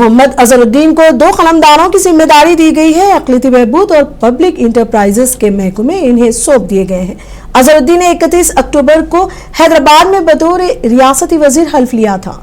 मोहम्मद अजहरुद्दीन को 2 कलमदारों की जिम्मेदारी दी गई है। अक़लियती बहबूद और पब्लिक इंटरप्राइजेस के महकमे इन्हें सौंप दिए गए हैं। अजहरुद्दीन ने 31 अक्टूबर को हैदराबाद में बतौर रियासती वजीर हल्फ लिया था।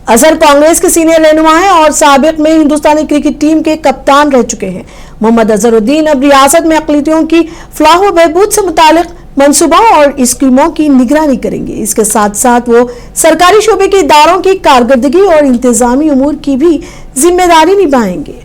अजहर कांग्रेस के सीनियर रहनुमा हैं और साबिक में हिंदुस्तानी क्रिकेट टीम के कप्तान रह चुके हैं। मोहम्मद अजहरुद्दीन अब रियासत में अक़लियतियों की फलाह व बहबूद से मुतालिक मंसूबों और स्कीमों की निगरानी करेंगे। इसके साथ साथ वो सरकारी शोबे के इदारों की कारकर्दगी और इंतजामी उमूर की भी जिम्मेदारी निभाएंगे।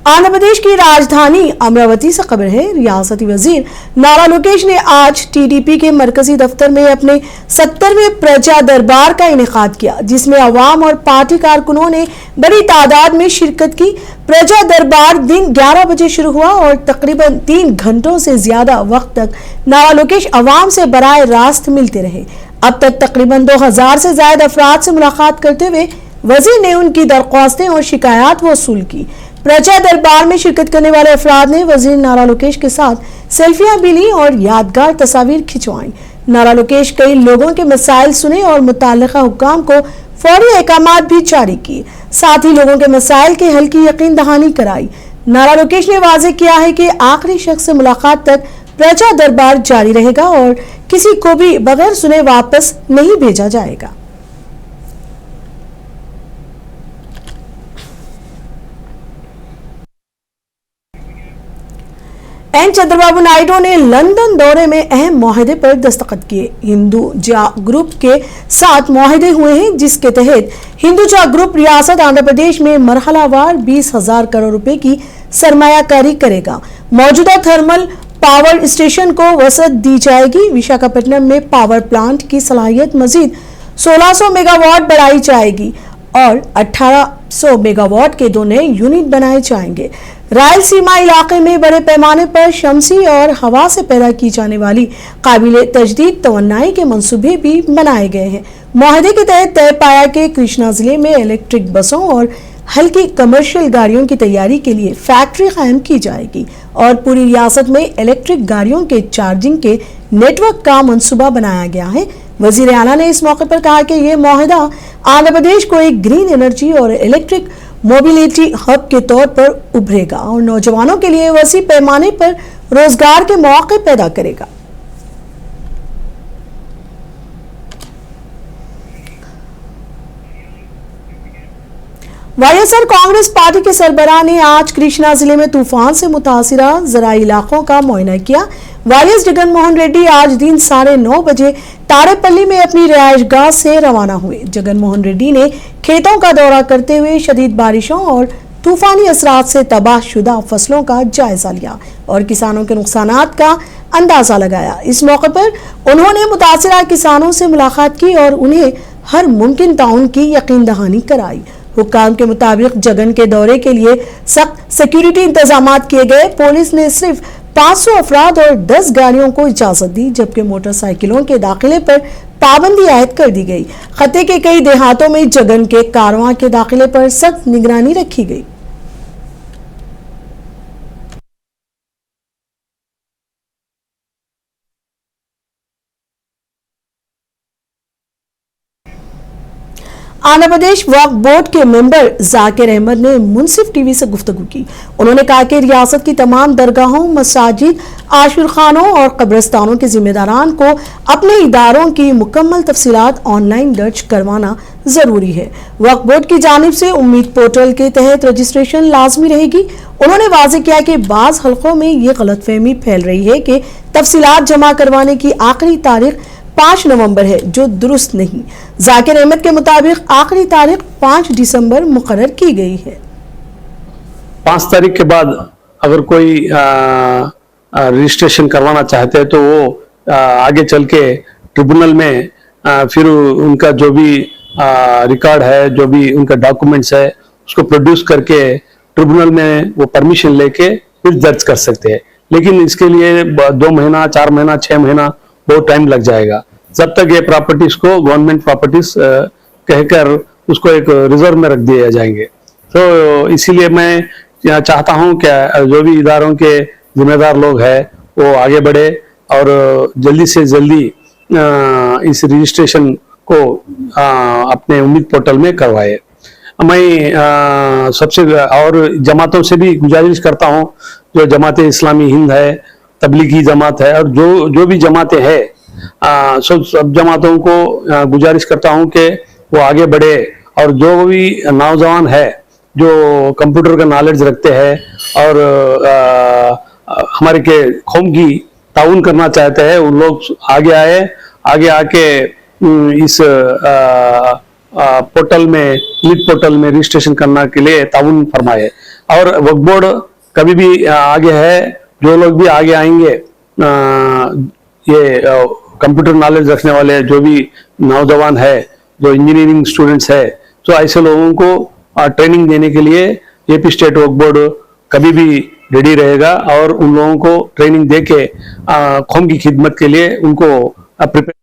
आंध्र प्रदेश की राजधानी अमरावती से खबर है। रियासती वजीर नारा लोकेश ने आज टीडीपी के मरकजी दफ्तर में अपने 70वें प्रजा दरबार का इनेकाद किया, जिसमें अवाम और पार्टी कारकुनों ने बड़ी तादाद में शिरकत की। प्रजा दरबार दिन 11 बजे शुरू हुआ और तकरीबन 3 घंटों से ज्यादा वक्त तक नारा लोकेश अवाम से बराह रास्त मिलते रहे। अब तक तकरीबन 2000 से ज्यादा अफराद से मुलाकात करते हुए वजीर ने उनकी दरख्वास्तें और शिकायत वसूल की। प्रजा दरबार में शिरकत करने वाले अफराद ने वजीर नारा लोकेश के साथ सेल्फियां भी ली और यादगार तस्वीर खिंचवाई। नारा लोकेश कई लोगों के मसाइल सुने और मुताल्लिका हुक्काम को फौरी अहकामात भी जारी किए। साथ ही लोगों के मसाइल के हल की यकीन दहानी कराई। नारा लोकेश ने वाज़ेह किया है कि आखिरी शख्स से मुलाकात तक प्रजा दरबार जारी रहेगा और किसी को भी बगैर सुने वापस नहीं भेजा जाएगा। एन चंद्रबाबू नायडू ने लंदन दौरे में अहम मुआहदे पर दस्तखत किए। हिंदुजा ग्रुप के साथ मुआहदे हुए हैं, जिसके तहत हिंदुजा ग्रुप रियासत आंध्र प्रदेश में मरहलावार 20,000 करोड़ रुपए की सरमायाकारी करेगा। मौजूदा थर्मल पावर स्टेशन को वसअत दी जाएगी। विशाखापट्टनम में पावर प्लांट की सलाहियत मजीद 1600 मेगावाट बढ़ाई जाएगी और 1800 मेगावाट के 2 नए यूनिट बनाए जाएंगे। रायलसीमा इलाके में बड़े पैमाने पर शमसी और हवा से पैदा की जाने वाली काबिले तजदीद तवन्नाई के मंसूबे भी बनाए गए हैं। मुआहदे के तहत तय पाया कि कृष्णा जिले में इलेक्ट्रिक बसों और हल्की कमर्शियल गाड़ियों की तैयारी के लिए फैक्ट्री कायम की जाएगी और पूरी रियासत में इलेक्ट्रिक गाड़ियों के चार्जिंग के नेटवर्क का मंसूबा बनाया गया है। वजीर आला ने इस मौके पर कहा कि यह मुआहदा आंध्र प्रदेश को एक ग्रीन एनर्जी और इलेक्ट्रिक मोबिलिटी हब के तौर पर उभरेगा और नौजवानों के लिए वसी पैमाने पर रोजगार के मौके पैदा करेगा। वाईएसआर कांग्रेस पार्टी के सरबराह ने आज कृष्णा जिले में तूफान से मुतासिरा ज़राई इलाकों का मुआयना किया। वाईएस जगन मोहन रेड्डी आज दिन 9:30 बजे ताड़ेपल्ली में अपनी रिहायशगाह से रवाना हुए। जगन मोहन रेड्डी ने खेतों का दौरा करते हुए शदीद बारिशों और तूफानी असरात से तबाहशुदा फसलों का जायजा लिया और किसानों के नुकसानात का अंदाजा लगाया। इस मौके पर उन्होंने मुतासिरा किसानों से मुलाकात की और उन्हें हर मुमकिन ताउन की यकीन दहानी कराई। हुक्काम के मुताबिक जगन के दौरे के लिए सख्त सिक्योरिटी इंतजाम किए गए। पुलिस ने सिर्फ 500 अफराद और 10 गाड़ियों को इजाजत दी, जबकि मोटरसाइकिलों के दाखिले पर पाबंदी आयद कर दी गई। खत्ते के कई देहातों में जगन के कारवां के दाखिले पर सख्त निगरानी रखी गई। आंध्र प्रदेश वक्फ बोर्ड के मेंबर जाकिर अहमद ने मुंसिफ टीवी से गुफ्तगू की। उन्होंने कहा कि रियासत की तमाम दरगाहों, मसाजिद, आशिरखानों और कब्रिस्तानों के जिम्मेदारान को अपने इदारों की मुकम्मल तफसीलात ऑनलाइन दर्ज करवाना जरूरी है। वक्फ बोर्ड की जानिब से उम्मीद पोर्टल के तहत रजिस्ट्रेशन लाजमी रहेगी। उन्होंने वाज़ेह किया कि बाज़ हल्कों में ये गलतफहमी फैल रही है कि तफसीलात जमा करवाने की आखिरी तारीख 5 नवंबर है, जो दुरुस्त नहीं। जाकिर अहमद के मुताबिक आखिरी तारीख 5 दिसंबर मुकर्रर की गई है। 5 तारीख के बाद अगर कोई रजिस्ट्रेशन करवाना चाहते हैं तो वो आगे चल के ट्रिब्यूनल में फिर उनका जो भी रिकॉर्ड है, जो भी उनका डॉक्यूमेंट्स है, उसको प्रोड्यूस करके ट्रिब्यूनल में वो परमिशन लेके फिर दर्ज कर सकते हैं। लेकिन इसके लिए 2 महीना, 4 महीना, 6 महीना बहुत टाइम लग जाएगा। जब तक ये प्रॉपर्टीज को गवर्नमेंट प्रॉपर्टीज कहकर उसको एक रिजर्व में रख दिए जाएंगे। तो इसीलिए मैं चाहता हूं कि जो भी इदारों के जिम्मेदार लोग हैं वो आगे बढ़े और जल्दी से जल्दी इस रजिस्ट्रेशन को अपने उम्मीद पोर्टल में करवाए। मैं सबसे और जमातों से भी गुजारिश करता हूं, जो जमात इस्लामी हिंद है, तबलीगी जमात है और जो भी जमातें हैं, सब जमातों को गुजारिश करता हूं कि वो आगे बढ़े और जो भी नौजवान है जो कंप्यूटर का नॉलेज रखते हैं और हमारे के कौम की ताउन करना चाहते हैं, उन लोग आगे आए, आगे आके इस पोर्टल में लीड पोर्टल में रजिस्ट्रेशन करने के लिए ताउन फरमाए। और वक्फ बोर्ड कभी भी आगे है, जो लोग भी आगे आएंगे, ये कंप्यूटर नॉलेज रखने वाले जो भी नौजवान है, जो इंजीनियरिंग स्टूडेंट्स है, तो ऐसे लोगों को ट्रेनिंग देने के लिए एपी स्टेट वक्फ बोर्ड कभी भी रेडी रहेगा और उन लोगों को ट्रेनिंग देके कौम की खिदमत के लिए उनको प्रिपेयर।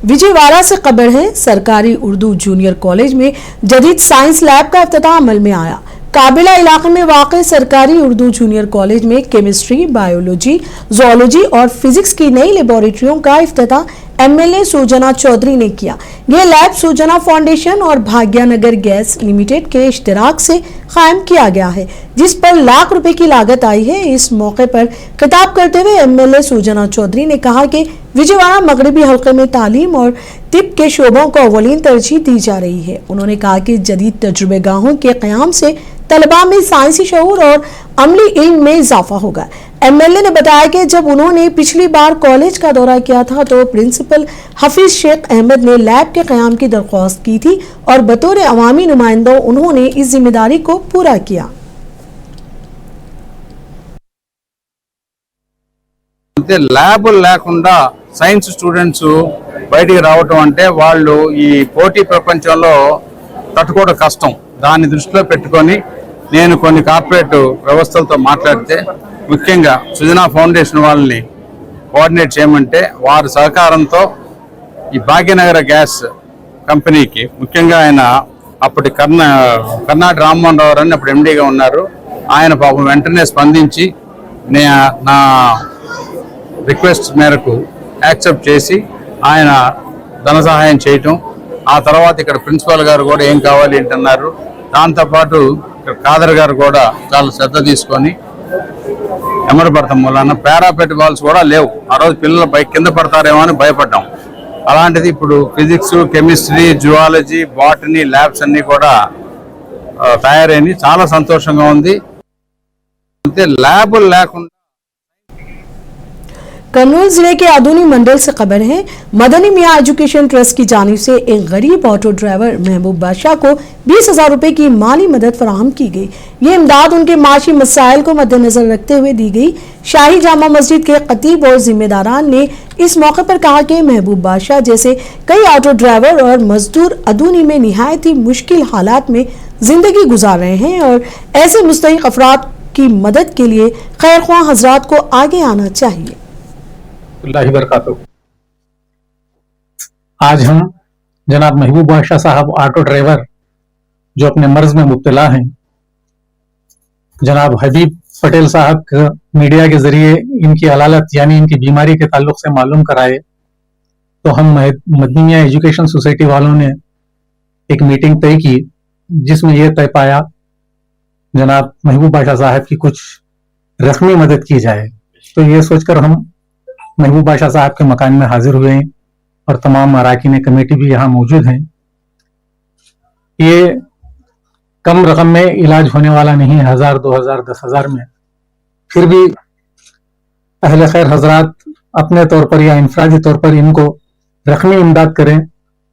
विजयवाड़ा से खबर है, सरकारी उर्दू जूनियर कॉलेज में जदीद साइंस लैब का इफ्तिताह अमल में आया। काबिला इलाके में वाक़ सरकारी उर्दू जूनियर कॉलेज में केमिस्ट्री, बायोलॉजी, ज़ूलॉजी और फिजिक्स की नई लेबोरेटरियों का इफ्तिताह एमएलए सुजना चौधरी ने किया। यह लैब सुजना फाउंडेशन और भाग्यनगर गैस लिमिटेड के इश्तिराक से कायम किया गया है, जिस पर लाख रुपए की लागत आई है। इस मौके पर खिताब करते हुए एमएलए सुजना चौधरी ने कहा कि विजयवाड़ा मगरबी हल्के में तालीम और तिब के शोबों को अव्वलीन तरजीह दी जा रही है। उन्होंने कहा कि जदीद तजुर्बेगाहों के क़याम से तलबा में साइंसी शऊर और अमली इल्म में इजाफा होगा। एमएलए ने बताया कि जब उन्होंने पिछली बार कॉलेज का दौरा किया था तो प्रिंसिपल हफीज शेख अहमद ने लैब के क़याम की दरख्वास्त की थी और बतौर अवामी नुमाइंदों उन्होंने इस जिम्मेदारी को पूरा किया। ల్యాబ్ లేకుండా సైన్స్ స్టూడెంట్స్ బయటికి రావటం అంటే వాళ్ళు ఈ పోటీ ప్రపంచంలో తట్టుకోవడం కష్టం. దాన్ని దృష్టిలో పెట్టుకొని నేను కొన్ని కార్పొరేట్ వ్యవస్థలతో మాట్లాడితే ముఖ్యంగా సుజనా ఫౌండేషన్ వాళ్ళని కోఆర్డినేట్ చేయమంటే వారి సహకారంతో ఈ భాగ్యనగర గ్యాస్ కంపెనీకి ముఖ్యంగా ఆయన అప్పటి కర్నాటి రామ్మోహన్ రావు అని అప్పుడు ఎండీగా ఉన్నారు. ఆయన పాపం వెంటనే స్పందించి నా రిక్వెస్ట్ మేరకు యాక్సెప్ట్ చేసి ఆయన ధన సహాయం చేయటం, ఆ తర్వాత ఇక్కడ ప్రిన్సిపాల్ గారు కూడా ఏం కావాలి ఏంటన్నారు. దాంతోపాటు ఇక్కడ ఖాదర్ గారు కూడా చాలా శ్రద్ధ తీసుకొని ఎమరు పడతాం వలన పారాపెట్ బాల్స్ కూడా లేవు. ఆ రోజు పిల్లలు కింద పడతారేమో అని భయపడ్డాం. అలాంటిది ఇప్పుడు physics, chemistry, zoology, botany labs అన్నీ కూడా తయారైంది. చాలా సంతోషంగా ఉంది. అంటే ల్యాబులు లేకుండా कर्नूल जिले के आदूनी मंडल से खबर है, मदनी मियां एजुकेशन ट्रस्ट की जानिब से एक गरीब ऑटो ड्राइवर महबूब बादशाह को 20,000 रुपए की माली मदद फराहम की गई। ये इमदाद उनके माशी मसाइल को मद्देनजर रखते हुए दी गई। शाही जामा मस्जिद के खतीब और जिम्मेदारान ने इस मौके पर कहा कि महबूब बादशाह जैसे कई ऑटो ड्राइवर और मजदूर अदूनी में निहायत ही मुश्किल हालात में जिंदगी गुजार रहे हैं और ऐसे मुस्तहिक अफराद की मदद के लिए खैरख्वाह हजरात को आगे आना चाहिए। आज हम जनाब महबूब बादशाह साहब ऑटो ड्राइवर जो अपने मर्ज में मुब्तला हैं, जनाब हबीब पटेल साहब का मीडिया के जरिए इनकी अलालत यानी इनकी बीमारी के ताल्लुक से मालूम कराए तो हम मदनी मियां एजुकेशन सोसाइटी वालों ने एक मीटिंग तय की, जिसमें यह तय पाया जनाब महबूब बादशाह साहब की कुछ रस्मी मदद की जाए। तो ये सोचकर हम महबूब बादशाह साहब के मकान में हाजिर हुए हैं और तमाम अराकीन कमेटी भी यहाँ मौजूद हैं। ये कम रकम में इलाज होने वाला नहीं है, 1000, 2000, 10,000 में। फिर भी अहले खैर हजरात अपने तौर पर या इंफरादी तौर पर इनको रकमी इमदाद करें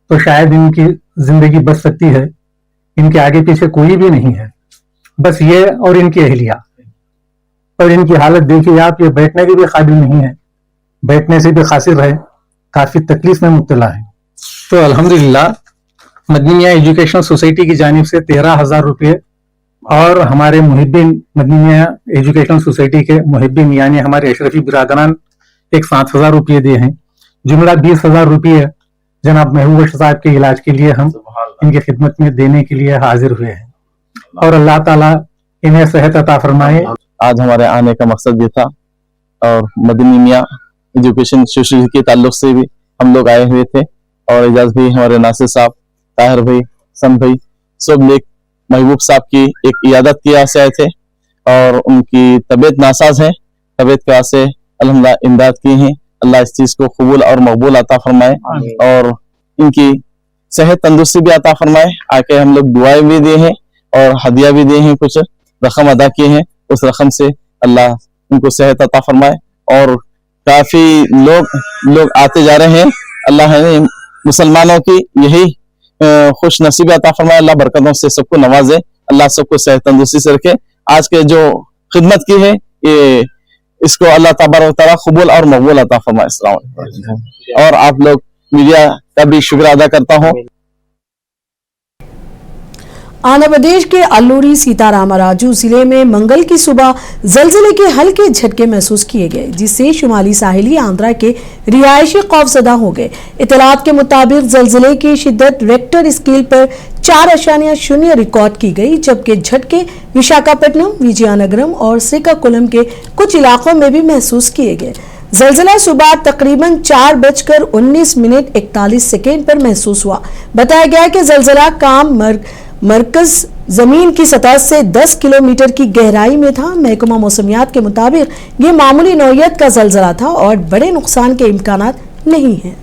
तो शायद इनकी जिंदगी बच सकती है। इनके आगे पीछे कोई भी नहीं है, बस ये और इनकी अहलिया। और इनकी हालत देखिए आप, ये बैठने के भी काबिल नहीं है, बैठने से भी खासिर है, काफी तकलीफ में मुब्तला है। तो अल्हम्दुलिल्लाह मदनी मियां एजुकेशन सोसाइटी की जानिब से 13,000 रुपये और हमारे मुहिब्बिन मदनी मियां एजुकेशन सोसाइटी के मुहिब्बिन यानी हमारे अशरफी बिरादरान एक 7,000 रुपये दिए हैं। जुमला 20,000 रुपये जनाब महबूब साहब के इलाज के लिए हम इनकी खिदमत में देने के लिए हाजिर हुए हैं और अल्लाह ताला इन्हें सेहत अता फरमाए आज हमारे आने का मकसद ये था। और मदनी मियाँ एजुकेशन सोसाइटी के ताल्लुक से भी हम लोग आए हुए थे और एजाज भाई, हमारे नासिर साहब, ताहिर भाई, सन भाई, सब लोग महबूब साहब की एक इयादत की वजह से आए थे और उनकी तबीयत नासाज है, तबीयत की वजह से अल्हम्दुलिल्लाह इमदाद की हैं। अल्लाह इस चीज को कबूल और मकबूल अता फरमाए और इनकी सेहत तंदुरुस्ती भी अता फरमाए। आके हम लोग दुआएं भी दिए हैं और हदिया भी दिए हैं, कुछ रकम अदा किए हैं, उस रकम से अल्लाह उनको सेहत अता फरमाए। और काफी लोग आते जा रहे हैं। अल्लाह ने मुसलमानों की यही खुश नसीब अता फरमाए। अल्लाह बरकतों से सबको नवाजे, अल्लाह सबको सेहत तंदुरुस्ती से रखे। आज के जो खिदमत की है ये इसको अल्लाह तबारक तआला कबूल और मकबूल अता फरमाए। अस्सलाम वालेकुम। और आप लोग मीडिया का भी शुक्र अदा करता हूँ। आंध्र प्रदेश के अल्लूरी सीतारामराजू जिले में मंगल की सुबह जलजिले के हल्के झटके महसूस किए गए, जिससे शुमाली साहिली आंध्रा के रिहायशी खौफजदा हो गए। इतलात के मुताबिक जलजिले की शिद्दत रेक्टर स्केल पर 4.0 रिकॉर्ड की गई, जबकि झटके विशाखापट्टनम, विजयनगरम और श्रीकाकुलम के कुछ इलाकों में भी महसूस किए गए। जलजिला सुबह तकरीबन 4:19 पर महसूस हुआ। बताया गया कि जलजिला काम मरकज जमीन की सतह से 10 किलोमीटर की गहराई में था। महकमा मौसमियात के मुताबिक ये मामूली नौयत का जलजिला था और बड़े नुकसान के इम्कानात नहीं हैं।